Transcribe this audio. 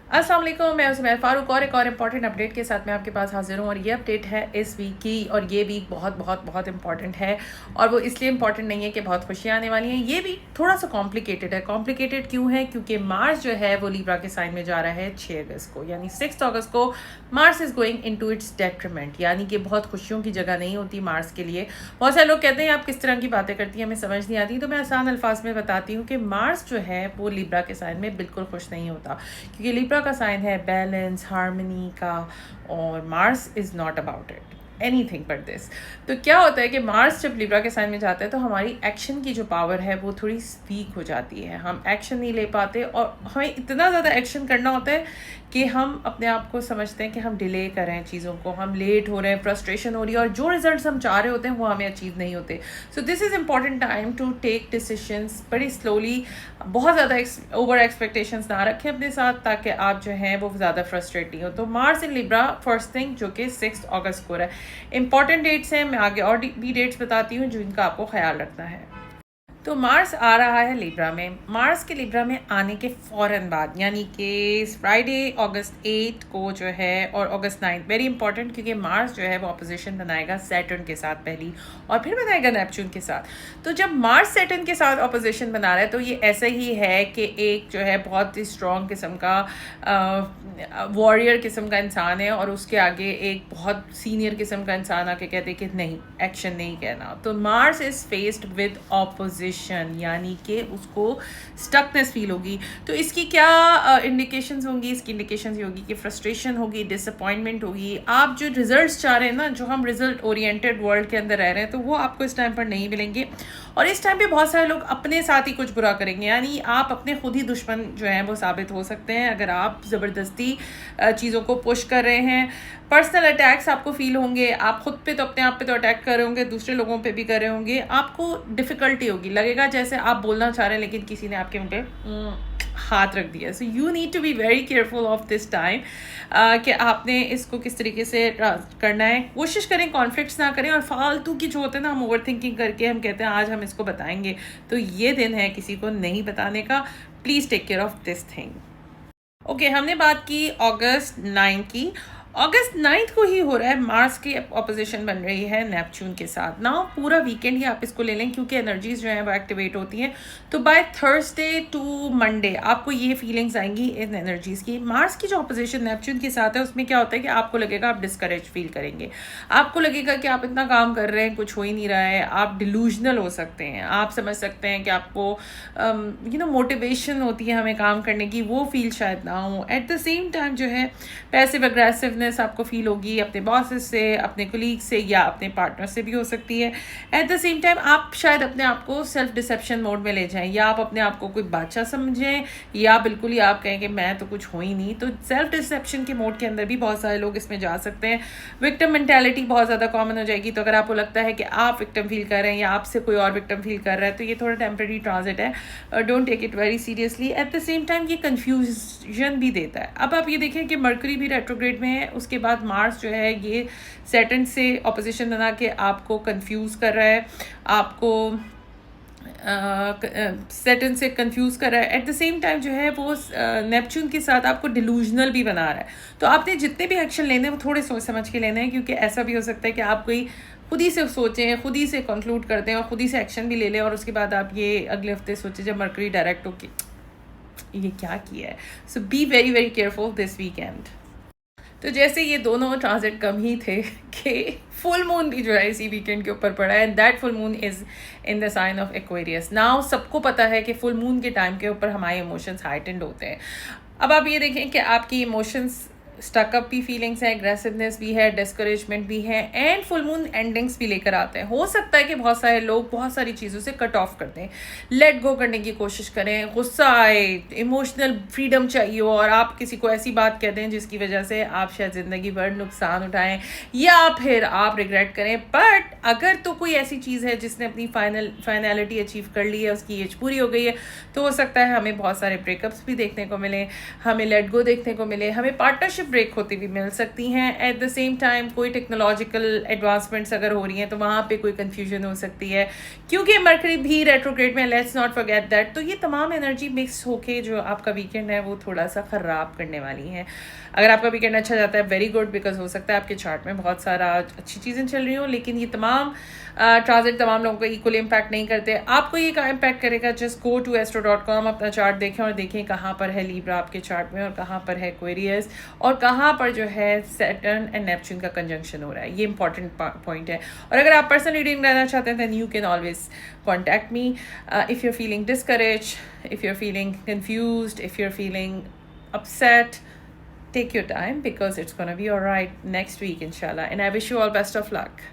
अस्सलाम वालेकुम, मैं उस्मान फ़ारूक और एक और इम्पॉर्टेंट अपडेट के साथ मैं आपके पास हाजिर हूँ। और ये अपडेट है इस वीक की, और ये वीक बहुत बहुत बहुत इंपॉर्टेंट है। और वो इसलिए इंपॉर्टेंट नहीं है कि बहुत खुशियाँ आने वाली हैं, ये वीक थोड़ा सा कॉम्प्लिकेटेड है। कॉम्प्लिकेटेड क्यों है? क्योंकि मार्स जो है वो लीब्रा के साइन में जा रहा है 6 अगस्त को, यानी 6 अगस्त को Mars is going into its detriment, यानी कि बहुत खुशियों की जगह नहीं होती मार्स के लिए। बहुत सारे लोग कहते हैं आप किस तरह की बातें करती हैं, हमें समझ नहीं आती। तो मैं आसान अल्फाज में बताती हूँ कि मार्स जो है वो लीब्रा के साइन में बिल्कुल खुश नहीं होता, क्योंकि लीब्रा का साइन है बैलेंस, हार्मनी का, और Mars is not about it anything but this. तो क्या होता है कि मार्स जब लिब्रा के साइन में जाता है तो हमारी एक्शन की जो पावर है वो थोड़ी वीक हो जाती है, हम एक्शन नहीं ले पाते, और हमें इतना ज़्यादा एक्शन करना होता है कि हम अपने आप को समझते हैं कि हम डिले कर रहे हैं चीज़ों को, हम लेट हो रहे हैं, फ्रस्ट्रेशन हो रही है, और जो रिजल्ट्स हम चाह रहे होते हैं वो हमें अचीव नहीं होते। So this is important time to take decisions बड़ी स्लोली। बहुत ज़्यादा ओवर एक्सपेक्टेशंस ना रखें अपने साथ, ताकि आप जो हैं वो ज़्यादा फ्रस्ट्रेट नहीं हो। तो मार्स इन लिब्रा फर्स्ट थिंग जो कि 6 अगस्त को रहा है। इंपॉर्टेंट डेट्स हैं, मैं आगे और भी डेट्स बताती हूँ जिनका आपको ख्याल रखना है। तो मार्स आ रहा है लिब्रा में। मार्स के लिब्रा में आने के फ़ौरन बाद, यानी कि फ्राइडे अगस्त 8 को जो है, और अगस्त 9, वेरी इंपॉर्टेंट, क्योंकि मार्स जो है वो अपोजिशन बनाएगा सैटर्न के साथ पहली, और फिर बनाएगा नेपच्यून के साथ। तो जब मार्स सैटर्न के साथ अपोजिशन बना रहा है तो ये ऐसा ही है कि एक जो है बहुत ही स्ट्रॉन्ग किस्म का वॉरियर किस्म का इंसान है, और उसके आगे एक बहुत सीनियर किस्म का इंसान आके कहते हैं कि नहीं, एक्शन नहीं कहना। तो Mars is faced with opposition, यानी कि उसको स्टकनेस फील होगी। तो इसकी क्या इंडिकेशंस होंगी? इसकी इंडिकेशंस ये होगी कि फ्रस्ट्रेशन होगी, डिसअपॉइंटमेंट होगी। आप जो रिजल्ट्स चाह रहे हैं ना, जो हम रिजल्ट ओरिएंटेड वर्ल्ड के अंदर रह रहे हैं, तो वो आपको इस टाइम पर नहीं मिलेंगे। और इस टाइम पे बहुत सारे लोग अपने साथ ही कुछ बुरा करेंगे, यानी आप अपने खुद ही दुश्मन जो हैं वो साबित हो सकते हैं अगर आप ज़बरदस्ती चीज़ों को पुश कर रहे हैं। पर्सनल अटैक्स आपको फील होंगे, आप खुद पे तो अपने आप पे तो अटैक कर रहे होंगे, दूसरे लोगों पे भी कर रहे होंगे। आपको डिफ़िकल्टी होगी, लगेगा जैसे आप बोलना चाह रहे हैं लेकिन किसी ने आपके मुंह पे हाथ रख दिया। So you need to be very careful of this time कि आपने इसको किस तरीके से करना है। कोशिश करें कॉन्फ्लिक्ट्स ना करें, और फालतू की जो होते हैं ना, हम ओवर थिंकिंग करके हम कहते हैं आज हम इसको बताएंगे, तो ये दिन है किसी को नहीं बताने का। Please take care of this thing. Okay, हमने बात की अगस्त 9 की। अगस्त 9 को ही हो रहा है मार्स की अपोजिशन बन रही है नेपच्यून के साथ ना। पूरा वीकेंड ही आप इसको ले लें, क्योंकि एनर्जीज जो हैं वो एक्टिवेट होती हैं। तो बाय थर्सडे टू मंडे आपको ये फीलिंग्स आएंगी इन एनर्जीज की। मार्स की जो अपोजिशन नेपच्यून के साथ है उसमें क्या होता है कि आपको लगेगा आप डिस्करेज फील करेंगे, आपको लगेगा कि आप इतना काम कर रहे हैं कुछ हो ही नहीं रहा है, आप डिलूजनल हो सकते हैं, आप समझ सकते हैं कि आपको मोटिवेशन होती है हमें काम करने की, वो फील शायद ना हो। एट द सेम टाइम जो है पैसिव अग्रेसिवनेस आपको फील होगी अपने बॉसेस से, अपने कोलीग से, या अपने पार्टनर से भी हो सकती है। एट द सेम टाइम आप शायद अपने आप को सेल्फ डिसेप्शन मोड में ले जाएं, या आप अपने आप को कोई बादशाह समझें, या बिल्कुल ही आप कहें कि मैं तो कुछ हो ही नहीं। तो सेल्फ डिसेप्शन के मोड के अंदर भी बहुत सारे लोग इसमें जा सकते हैं। विक्टिम मेंटालिटी बहुत ज़्यादा कॉमन हो जाएगी। तो अगर आपको लगता है कि आप विक्टिम फील कर रहे हैं या आपसे कोई और विक्टिम फील कर रहा है, तो ये थोड़ा टेम्परेरी ट्रांजिट है, don't take it very seriously. At the same time ये कन्फ्यूजन भी देता है। अब आप ये देखें कि मरकरी भी रेट्रोग्रेड में है, उसके बाद मार्स जो है ये सैटर्न से ऑपोजिशन बना के आपको कंफ्यूज कर रहा है, आपको सैटर्न से कंफ्यूज कर रहा है। एट द सेम टाइम जो है वो नेपच्यून के साथ आपको डिलूजनल भी बना रहा है। तो आपने जितने भी एक्शन लेने हैं वो थोड़े सोच समझ के लेने हैं, क्योंकि ऐसा भी हो सकता है कि आप कोई खुद ही से सोचें, खुद ही से कंक्लूड करते हैं और खुद ही से एक्शन भी ले लें, और उसके बाद आप ये अगले हफ्ते सोचें जब मरकरी डायरेक्ट हो कि ये क्या किया है। So be very very careful this weekend. तो जैसे ये दोनों ट्रांजिट कम ही थे कि फुल मून भी जो है इसी वीकेंड के ऊपर पड़ा है, and that full moon is in the sign of Aquarius. Now सबको पता है कि फुल मून के टाइम के ऊपर हमारे इमोशंस हाइटेंड होते हैं। अब आप ये देखें कि आपकी इमोशंस स्टकअप भी फीलिंग्स हैं, एग्रेसिवनेस भी है, डिस्करेजमेंट भी है, एंड फुल मून एंडिंग्स भी लेकर आते हैं। हो सकता है कि बहुत सारे लोग बहुत सारी चीज़ों से कट ऑफ कर दें, लेट गो करने की कोशिश करें, गुस्सा आए, इमोशनल फ्रीडम चाहिए हो, और आप किसी को ऐसी बात कह दें जिसकी वजह से आप शायद ज़िंदगी भर नुकसान उठाएं, या फिर आप रिग्रेट करें। बट अगर तो कोई ऐसी चीज़ है जिसने अपनी फाइनलिटी अचीव कर ली है, उसकी एज पूरी हो गई है, तो हो सकता है हमें बहुत सारे ब्रेकअप्स भी देखने को मिले, हमें लेट गो देखने को मिले, हमें पार्टनरशिप ब्रेक होती हुई मिल सकती हैं। एट द सेम टाइम कोई टेक्नोलॉजिकल एडवांसमेंट्स अगर हो रही हैं तो वहाँ पे कोई कंफ्यूजन हो सकती है, क्योंकि मरकरी भी रेट्रोग्रेड में, लेट्स नॉट फॉरगेट दैट। तो ये तमाम एनर्जी मिक्स होके जो आपका वीकेंड है वो थोड़ा सा ख़राब करने वाली है। अगर आपका वीकेंड अच्छा जाता है, वेरी गुड, बिकॉज हो सकता है आपके चार्ट में बहुत सारा अच्छी चीज़ें चल रही हों, लेकिन ये तमाम ट्रांजिट तमाम लोगों को इक्वल इम्पैक्ट नहीं करते। आपको ये इम्पैक्ट करेगा, जस्ट गो टू astro.com, अपना चार्ट देखें और देखें कहाँ पर है लीब्रा आपके चार्ट में और कहाँ पर है एक्वेरियस और कहाँ पर जो है सैटर्न एंड नेपच्यून का कंजंक्शन हो रहा है। ये इंपॉर्टेंट पॉइंट है। और अगर आप पर्सनल रीडिंग लेना चाहते हैं then you can always contact me if you are feeling discourage, if you are feeling confused, if you are feeling upset. Take your time because it's going to be all right next week, inshallah. And I wish you all best of luck.